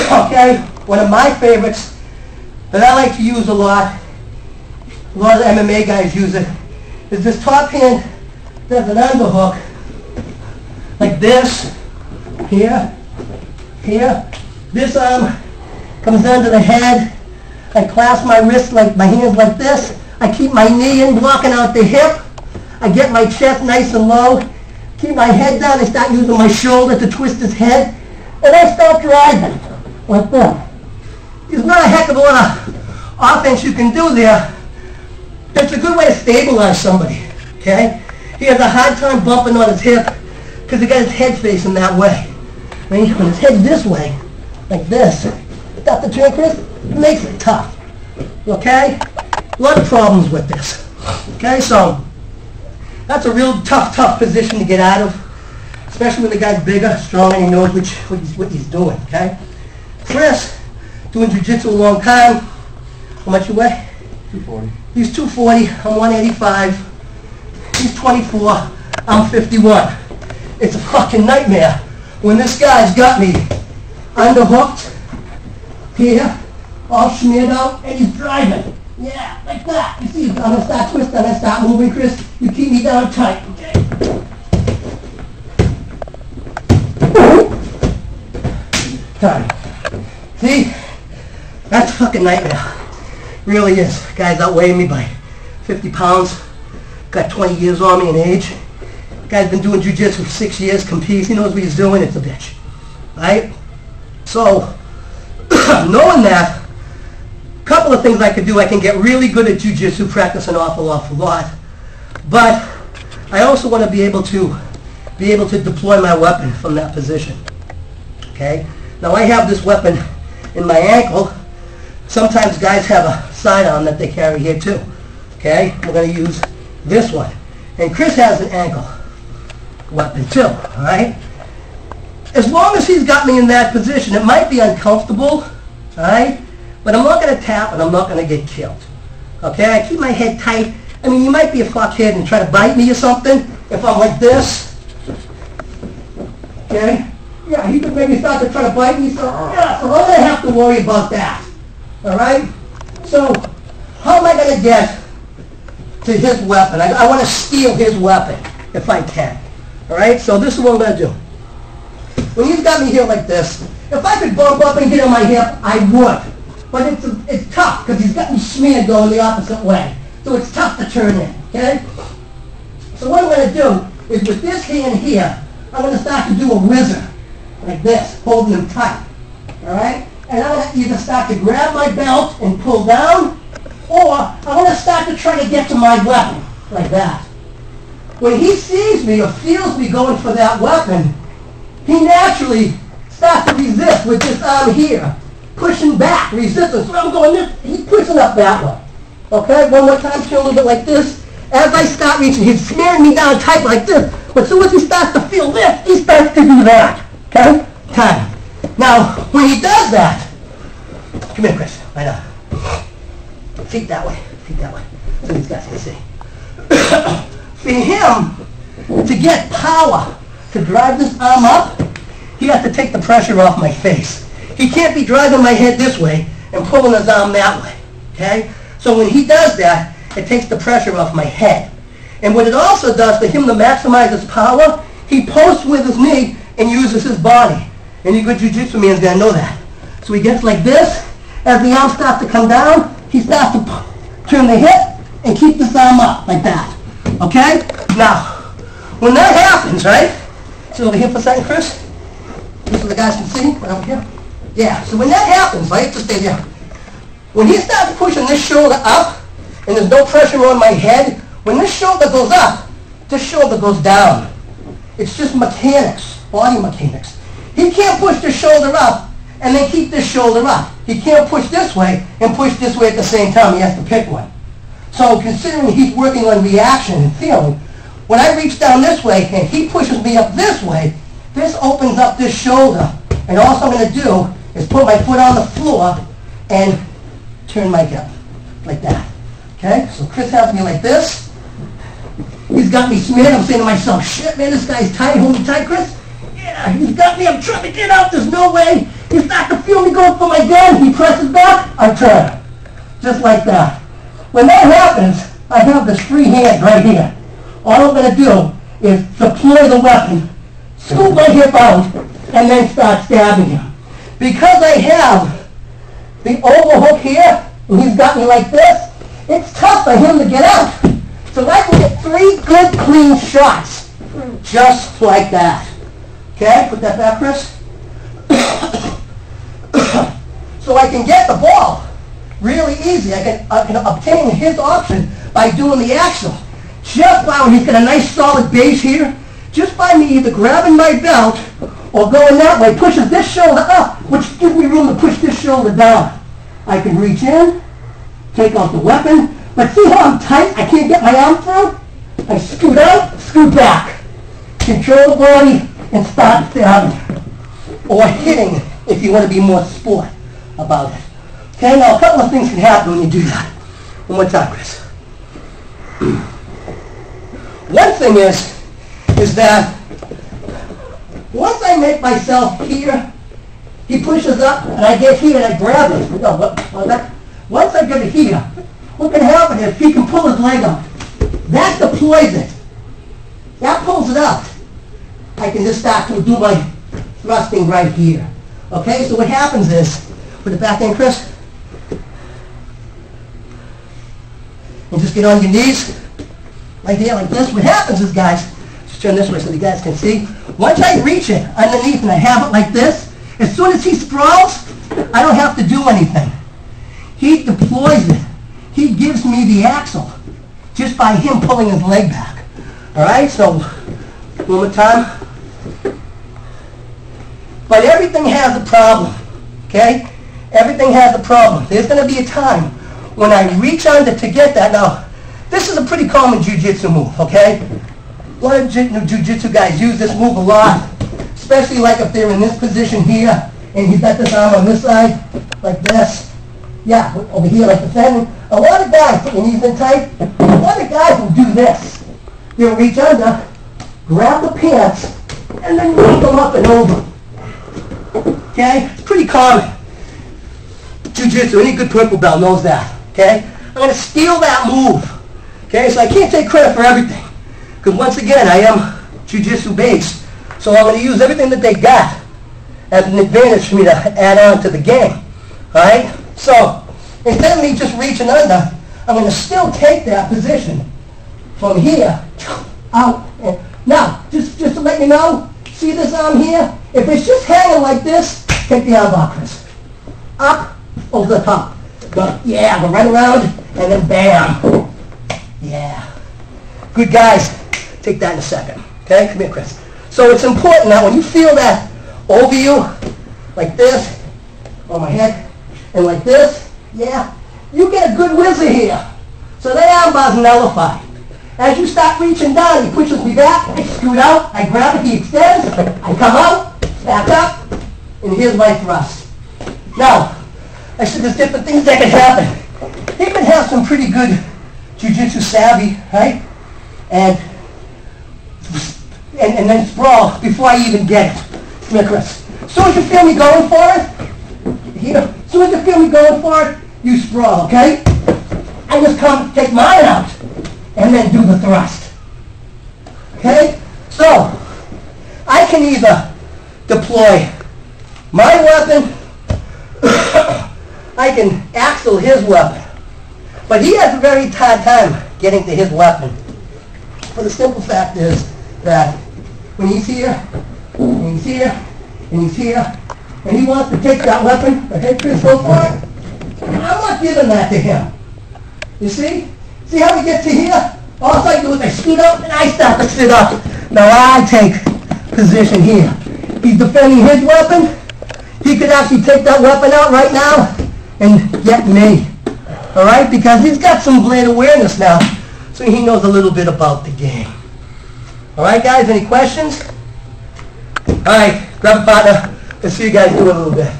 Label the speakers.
Speaker 1: Okay, one of my favorites that I like to use a lot of the MMA guys use it, is this top hand does an underhook, like this, here, here. This arm comes under the head. I clasp my wrist, like my hands like this. I keep my knee in, blocking out the hip. I get my chest nice and low. Keep my head down. I start using my shoulder to twist his head. And I start driving, like that. There's not a heck of a lot of offense you can do there. It's a good way to stabilize somebody, okay? He has a hard time bumping on his hip because he got his head facing that way. Right? When his head's this way, like this, stop the turn, Chris, it makes it tough, okay? A lot of problems with this, okay? So that's a real tough position to get out of, especially when the guy's bigger, stronger, and he knows what he's doing, okay? Chris, doing jiu-jitsu a long time. How much you weigh?
Speaker 2: 240.
Speaker 1: He's 240, I'm 185. He's 24, I'm 51. It's a fucking nightmare when this guy's got me underhooked here, all smeared out, and he's driving. Yeah, like that. You see, I'm going to start twisting, I'm going to start moving, Chris. You keep me down tight, okay? Time. See? That's a fucking nightmare. Really is. Guy's outweighing me by 50 pounds. Got 20 years on me in age. Guy's been doing jiu-jitsu for 6 years, competes. He knows what he's doing. It's a bitch. Right? So, knowing that, a couple of things I could do. I can get really good at jiu-jitsu, practice an awful lot. But I also want to be able to deploy my weapon from that position. Okay? Now I have this weapon in my ankle. Sometimes guys have a sidearm that they carry here too. Okay? We're going to use this one. And Chris has an ankle weapon too. Alright? As long as he's got me in that position, it might be uncomfortable. Alright? But I'm not going to tap and I'm not going to get killed. Okay? I keep my head tight. I mean, you might be a fuckhead and try to bite me or something if I'm like this. Okay? Yeah, he could maybe start to try to bite me. So I'm going to have to worry about that. Alright? So, how am I going to get to his weapon? I want to steal his weapon if I can. Alright? So this is what I'm going to do. When he's got me here like this, if I could bump up and get on my hip, I would. But it's tough because he's got me smeared going the opposite way. So it's tough to turn in. Okay? So what I'm going to do is with this hand here, I'm going to start to do a whizzer. Like this, holding him tight. Alright? And I'm going to either start to grab my belt and pull down, or I'm going to start to try to get to my weapon. Like that. When he sees me or feels me going for that weapon, he naturally starts to resist with this arm here. Pushing back, resistance. So I'm going this, he's pushing up that way. Okay? One more time, feel a little bit like this. As I start reaching, he's smearing me down tight like this. But as soon as he starts to feel this, he starts to do that. Okay? Time. Now, when he does that, come here, Chris. Right now. Feet that way. Feet that way. So these guys can see. For him to get power to drive this arm up, he has to take the pressure off my face. He can't be driving my head this way and pulling his arm that way. Okay? So when he does that, it takes the pressure off my head. And what it also does for him to maximize his power, he posts with his knee and uses his body. Any good jiu-jitsu man's going to know that. So he gets like this. As the arm starts to come down, he starts to turn the hip and keep this arm up like that. Okay? Now, when that happens, right? See over here for a second, Chris? Just so the guys can see. Right over here. Yeah. So when that happens, right? Just stay there. When he starts pushing this shoulder up, and there's no pressure on my head, when this shoulder goes up, this shoulder goes down. It's just mechanics, body mechanics. He can't push this shoulder up and then keep this shoulder up. He can't push this way and push this way at the same time. He has to pick one. So considering he's working on reaction and feeling, when I reach down this way and he pushes me up this way, this opens up this shoulder. And all I'm going to do is put my foot on the floor and turn my hip like that. Okay? So Chris has me like this. He's got me smeared. I'm saying to myself, shit, man, this guy's tight. Hold me tight, Chris. Yeah, he's got me. I'm trying to get out. There's no way. He's not to feel me going look for my gun, he presses back, I turn. Just like that. When that happens, I have this free hand right here. All I'm going to do is deploy the weapon, scoop my hip out, and then start stabbing him. Because I have the overhook here, and he's got me like this, it's tough for him to get out. So I can get 3 good, clean shots, just like that. Okay, put that back, Chris. So I can get the ball really easy. I can obtain his option by doing the axle. Just by, he's got a nice solid base here, just by me either grabbing my belt or going that way, pushes this shoulder up, which gives me room to push this shoulder down. I can reach in, take out the weapon, but see how I'm tight? I can't get my arm through? I scoot out, scoot back. Control the body and start stabbing. Or hitting, if you want to be more sport about it. Okay, now a couple of things can happen when you do that. One more time, Chris. One thing is that once I make myself here, he pushes up and I get here and I grab it. Once I get it here, what can happen is he can pull his leg up. That deploys it. That pulls it out. I can just start to do my thrusting right here. Okay, so what happens is, put it back in, Chris. And just get on your knees, right there like this. What happens is, guys, just turn this way so the guys can see. Once I reach it underneath and I have it like this, as soon as he sprawls, I don't have to do anything. He deploys it. He gives me the axle just by him pulling his leg back. All right, so one more time. But everything has a problem, okay? Everything has a problem. There's going to be a time when I reach under to get that. Now, this is a pretty common jiu-jitsu move, okay? A lot of jiu-jitsu guys use this move a lot, especially like if they're in this position here, and he's got this arm on this side, like this. Yeah, over here like the defendant. A lot of guys, put your knees in tight, a lot of guys will do this. They'll reach under, grab the pants, and then yank them up and over. Okay? It's pretty common. Jiu-jitsu, any good purple belt knows that. Okay? I'm going to steal that move. Okay? So I can't take credit for everything. Because once again, I am jiu-jitsu based. So I'm going to use everything that they got as an advantage for me to add on to the game. Alright? So, instead of me just reaching under, I'm going to still take that position from here, out. And now, just to let you know, see this arm here? If it's just hanging like this, take the arm off, Chris. Up, over the top. Go, yeah, go right around, and then bam. Yeah. Good guys. Take that in a second. Okay? Come here, Chris. So it's important that when you feel that over you, like this, on my head, and like this, yeah, you get a good whizzer here. So that arm bar's nullified. As you start reaching down, he pushes me back, I scoot out, I grab it, he extends, I come out, back up, and here's my thrust. Now, I said there's different things that can happen. He can have some pretty good jiu-jitsu savvy, right? And then sprawl before I even get it. Come here, Chris. As soon as you feel me going for it, here, as soon as you feel me going for it, you sprawl, okay? I just come take mine out and then do the thrust. Okay? So, I can either deploy my weapon, I can axle his weapon. But he has a very hard time getting to his weapon. But the simple fact is that when he's here, and he's here, and he's here, and he wants to take that weapon, okay, Chris, go for it, I'm not giving that to him. You see? See how he gets to here? All I do is I scoot up and I start to sit up. Now I take position here. He's defending his weapon. He could actually take that weapon out right now and get me. Alright? Because he's got some blade awareness now. So he knows a little bit about the game. Alright guys, any questions? Alright, grab a partner. Let's see you guys do it a little bit.